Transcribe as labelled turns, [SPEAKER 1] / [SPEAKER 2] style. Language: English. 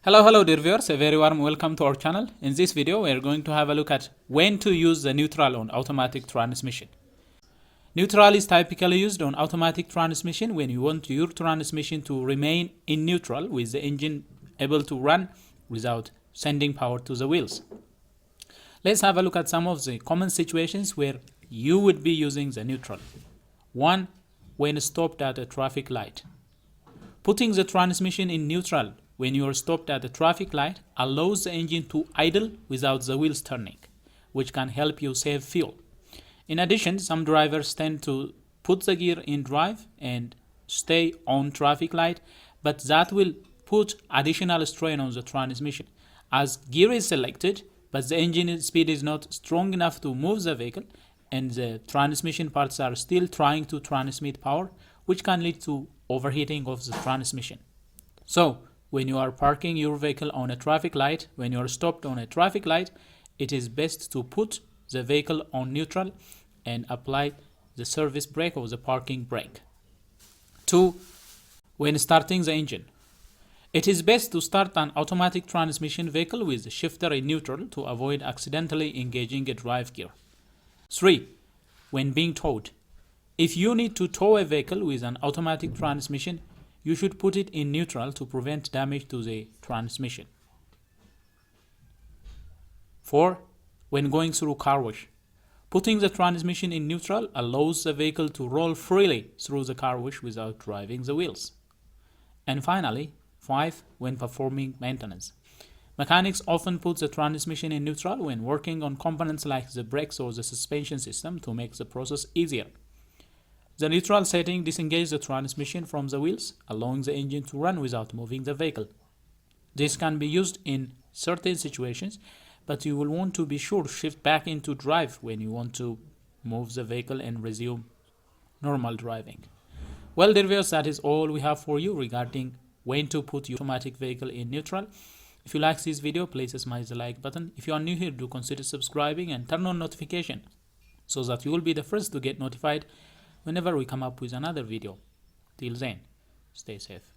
[SPEAKER 1] Hello dear viewers, a very warm welcome to our channel. In this video we are going to have a look at when to use the neutral on automatic transmission. Neutral is typically used on automatic transmission when you want your transmission to remain in neutral with the engine able to run without sending power to the wheels. Let's have a look at some of the common situations where you would be using the neutral. 1. When stopped at a traffic light. Putting the transmission in neutral when you are stopped at a traffic light allows the engine to idle without the wheels turning, which can help you save fuel. In addition, some drivers tend to put the gear in drive and stay on traffic light, but that will put additional strain on the transmission, as gear is selected, but the engine speed is not strong enough to move the vehicle, and the transmission parts are still trying to transmit power, which can lead to overheating of the transmission. So, when you are parking your vehicle on a traffic light, when you are stopped on a traffic light, it is best to put the vehicle on neutral and apply the service brake or the parking brake. 2. When starting the engine. It is best to start an automatic transmission vehicle with the shifter in neutral to avoid accidentally engaging a drive gear. 3. When being towed. If you need to tow a vehicle with an automatic transmission, you should put it in neutral to prevent damage to the transmission. 4. When going through car wash. Putting the transmission in neutral allows the vehicle to roll freely through the car wash without driving the wheels. And finally, 5. When performing maintenance. Mechanics often put the transmission in neutral when working on components like the brakes or the suspension system to make the process easier. The neutral setting disengages the transmission from the wheels, allowing the engine to run without moving the vehicle. This can be used in certain situations, but you will want to be sure to shift back into drive when you want to move the vehicle and resume normal driving. Well, dear viewers, that is all we have for you regarding when to put your automatic vehicle in neutral. If you like this video, please smash the like button. If you are new here, do consider subscribing and turn on notification so that you will be the first to get notified whenever we come up with another video. Till then, stay safe.